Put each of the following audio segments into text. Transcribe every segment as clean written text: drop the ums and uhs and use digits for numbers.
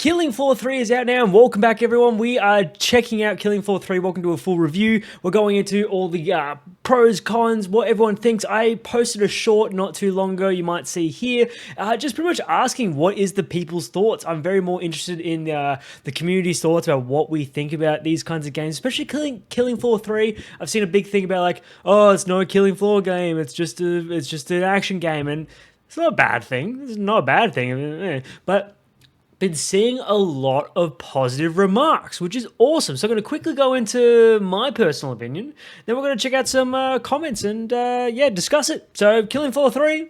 Killing Floor 3 is out now, and welcome back everyone. We are checking out Killing Floor 3, welcome to a full review. We're going into all the pros, cons, what everyone thinks. I posted a short not too long ago, you might see here, just pretty much asking what is the people's thoughts. I'm very more interested in the community's thoughts about what we think about these kinds of games, especially Killing Floor 3. I've seen a big thing about like, oh, it's not a Killing Floor game, it's just an action game, and it's not a bad thing. It's not a bad thing, but been seeing a lot of positive remarks, which is awesome. So I'm going to quickly go into my personal opinion. Then we're going to check out some comments and discuss it. So Killing Floor 3,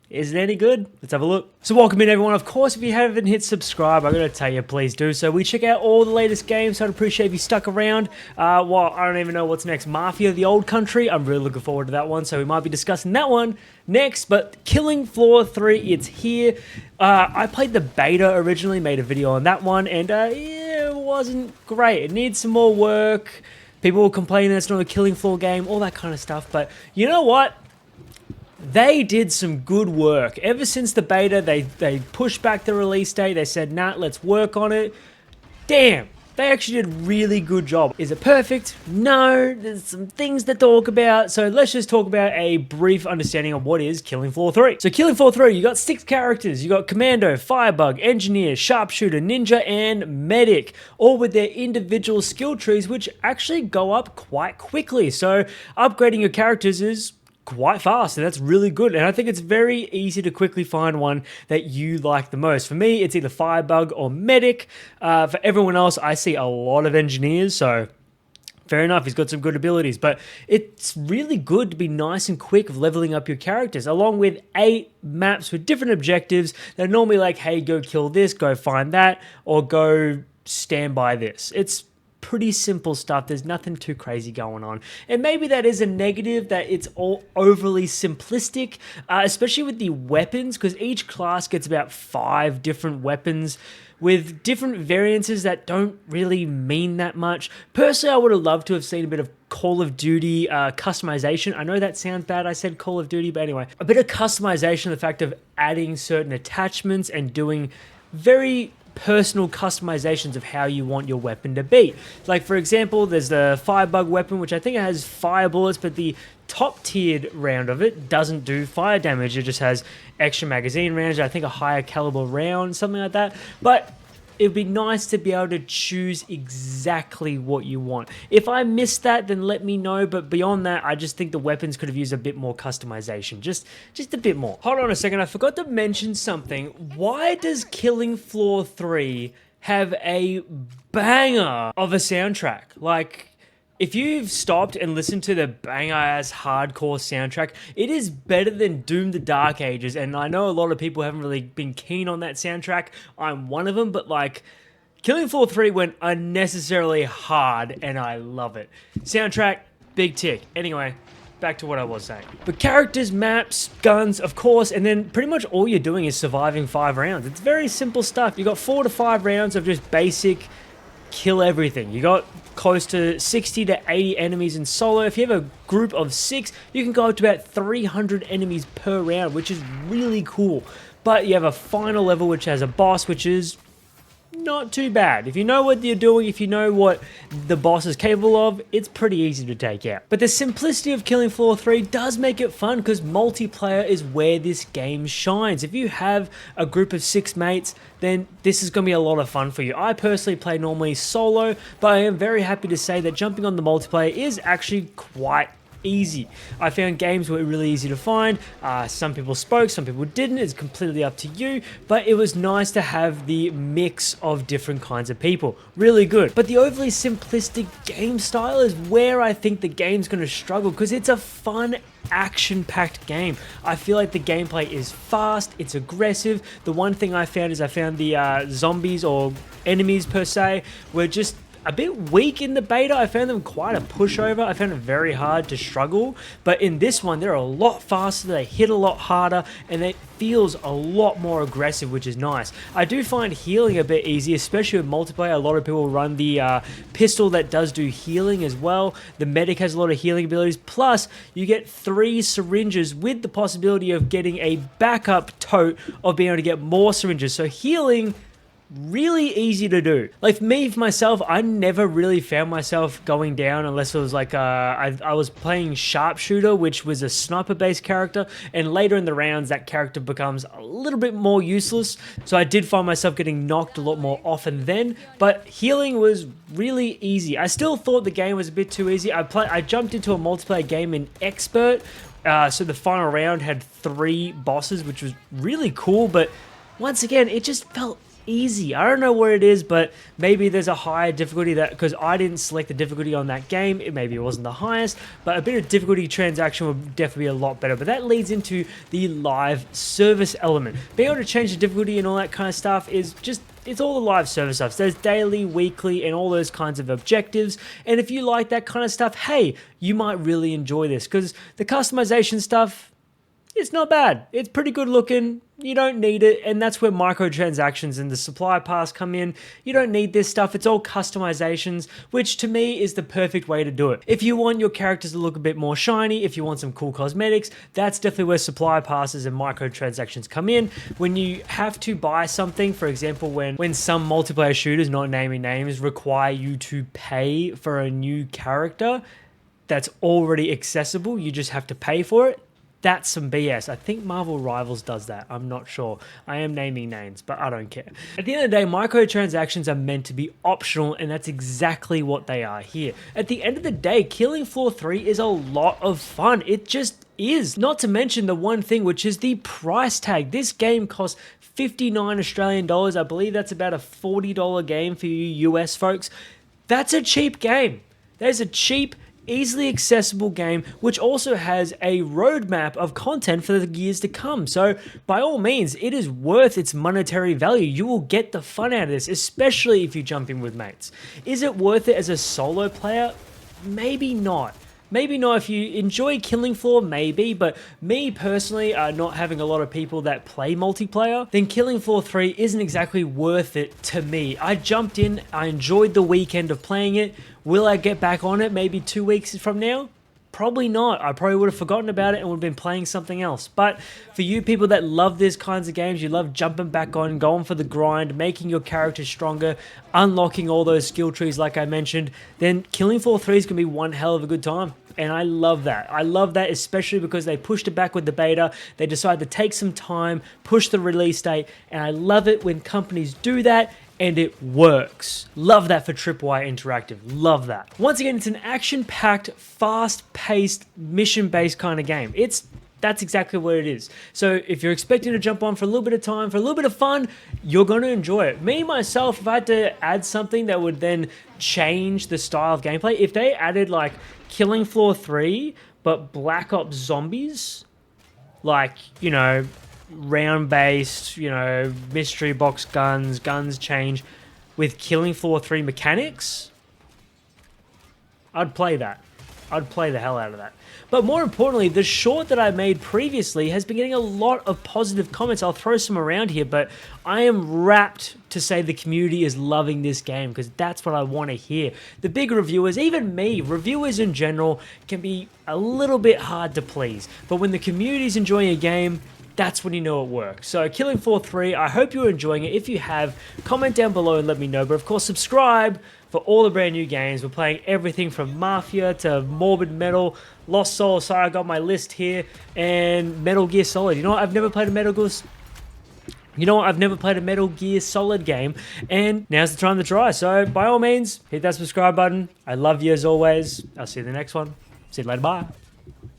is it any good? Let's have a look. So welcome in everyone. Of course, if you haven't hit subscribe, I'm going to tell you, please do so. We check out all the latest games, so I'd appreciate if you stuck around. Well, I don't even know what's next. Mafia, the Old Country. I'm really looking forward to that one, so we might be discussing that one next. But Killing Floor 3, it's here. I played the beta originally, made a video on that one, and it wasn't great. It needs some more work. People will complain that it's not a Killing Floor game, all that kind of stuff. But you know what? They did some good work. Ever since the beta, they pushed back the release date. They said, nah, let's work on it. Damn, they actually did a really good job. Is it perfect? No, there's some things to talk about. So let's just talk about a brief understanding of what is Killing Floor 3. So Killing Floor 3, you got 6 characters. You got Commando, Firebug, Engineer, Sharpshooter, Ninja, and Medic, all with their individual skill trees, which actually go up quite quickly. So upgrading your characters is quite fast, and that's really good, and I think it's very easy to quickly find one that you like the most. For me, it's either Firebug or Medic. For everyone else, I see a lot of Engineers, so fair enough, he's got some good abilities, but it's really good to be nice and quick of leveling up your characters, along with 8 maps with different objectives that are normally like, hey, go kill this, go find that, or go stand by this. It's pretty simple stuff. There's nothing too crazy going on, and maybe that is a negative, that it's all overly simplistic, especially with the weapons, because each class gets about 5 different weapons with different variances that don't really mean that much. Personally, I would have loved to have seen a bit of Call of Duty customization. I know that sounds bad, I said Call of Duty, but anyway, a bit of customization, the fact of adding certain attachments and doing very personal customizations of how you want your weapon to be. Like, for example, there's the Firebug weapon, which I think it has fire bullets, but the top tiered round of it doesn't do fire damage. It just has extra magazine rounds, I think a higher caliber round, something like that. But it'd be nice to be able to choose exactly what you want. If I missed that, then let me know, but beyond that, I just think the weapons could have used a bit more customization. Just a bit more. Hold on a second, I forgot to mention something. Why does Killing Floor 3 have a banger of a soundtrack? Like, if you've stopped and listened to the banger-ass hardcore soundtrack, it is better than Doom the Dark Ages, and I know a lot of people haven't really been keen on that soundtrack. I'm one of them, but like, Killing Floor 3 went unnecessarily hard, and I love it. Soundtrack, big tick. Anyway, back to what I was saying. But characters, maps, guns, of course, and then pretty much all you're doing is surviving 5 rounds. It's very simple stuff. You got 4 to 5 rounds of just basic kill everything. You got close to 60 to 80 enemies in solo. If you have a group of 6, you can go up to about 300 enemies per round, which is really cool. But you have a final level which has a boss, which is not too bad. If you know what you're doing, if you know what the boss is capable of, it's pretty easy to take out. But the simplicity of Killing Floor 3 does make it fun, because multiplayer is where this game shines. If you have a group of 6 mates, then this is going to be a lot of fun for you. I personally play normally solo, but I am very happy to say that jumping on the multiplayer is actually quite easy. I found games were really easy to find. Some people spoke, some people didn't. It's completely up to you, but it was nice to have the mix of different kinds of people. Really good. But the overly simplistic game style is where I think the game's going to struggle, because it's a fun, action-packed game. I feel like the gameplay is fast, it's aggressive. The one thing I found is the zombies, or enemies per se, were just a bit weak in the beta. I found them quite a pushover. I found it very hard to struggle, but in this one they're a lot faster, they hit a lot harder, and it feels a lot more aggressive, which is nice. I do find healing a bit easy, especially with multiplayer. A lot of people run the pistol that does do healing as well. The medic has a lot of healing abilities, plus you get 3 syringes with the possibility of getting a backup tote of being able to get more syringes, so healing really easy to do. Like me, for myself, I never really found myself going down unless it was like I was playing sharpshooter, which was a sniper-based character, and later in the rounds, that character becomes a little bit more useless. So I did find myself getting knocked a lot more often then, but healing was really easy. I still thought the game was a bit too easy. I jumped into a multiplayer game in Expert, so the final round had 3 bosses, which was really cool, but once again, it just felt easy. I don't know what it is, but maybe there's a higher difficulty that, because I didn't select the difficulty on that game, maybe it wasn't the highest, but a bit of difficulty transaction would definitely be a lot better. But that leads into the live service element. Being able to change the difficulty and all that kind of stuff is just, it's all the live service stuff. So there's daily, weekly, and all those kinds of objectives. And if you like that kind of stuff, hey, you might really enjoy this, because the customization stuff, it's not bad. It's pretty good looking. You don't need it, and that's where microtransactions and the supply pass come in. You don't need this stuff. It's all customizations, which to me is the perfect way to do it. If you want your characters to look a bit more shiny, if you want some cool cosmetics, that's definitely where supply passes and microtransactions come in. When you have to buy something, for example, when some multiplayer shooters, not naming names, require you to pay for a new character that's already accessible, you just have to pay for it. That's some BS. I think Marvel Rivals does that. I'm not sure. I am naming names, but I don't care. At the end of the day, microtransactions are meant to be optional, and that's exactly what they are here. At the end of the day, killing Floor 3 is a lot of fun. It just is. Not to mention the one thing, which is the price tag. This game costs 59 Australian dollars. I believe that's about a $40 game for you US folks. That's a cheap game. That is a cheap, easily accessible game, which also has a roadmap of content for the years to come. So by all means, it is worth its monetary value. You will get the fun out of this, especially if you jump in with mates. Is it worth it as a solo player? Maybe not. Maybe not if you enjoy Killing Floor, maybe, but me personally, not having a lot of people that play multiplayer, then Killing Floor 3 isn't exactly worth it to me. I jumped in, I enjoyed the weekend of playing it. Will I get back on it maybe 2 weeks from now? Probably not. I probably would have forgotten about it and would have been playing something else. But for you people that love these kinds of games, you love jumping back on, going for the grind, making your character stronger, unlocking all those skill trees like I mentioned, then Killing Floor 3 is going to be one hell of a good time. And I love that. I love that, especially because they pushed it back with the beta. They decided to take some time, push the release date, and I love it when companies do that and it works. Love that for TripWire Interactive. Love that. Once again, it's an action-packed, fast-paced, mission-based kind of game. That's exactly what it is. So if you're expecting to jump on for a little bit of time, for a little bit of fun, you're going to enjoy it. Me, myself, if I had to add something that would then change the style of gameplay, if they added like Killing Floor 3, but Black Ops Zombies, like, you know, round-based, you know, mystery box guns change with Killing Floor 3 mechanics, I'd play that. I'd play the hell out of that. But more importantly, the short that I made previously has been getting a lot of positive comments. I'll throw some around here, but I am rapt to say the community is loving this game because that's what I want to hear. The big reviewers, even me, reviewers in general, can be a little bit hard to please. But when the community is enjoying a game, that's when you know it works. So Killing Floor 3, I hope you're enjoying it. If you have, comment down below and let me know. But of course, subscribe for all the brand new games. We're playing everything from Mafia to Morbid Metal, Lost Soul. Sorry, I got my list here. And Metal Gear Solid. You know what? I've never played a Metal Gear Solid game, and now's the time to try. So by all means, hit that subscribe button. I love you as always. I'll see you in the next one. See you later. Bye.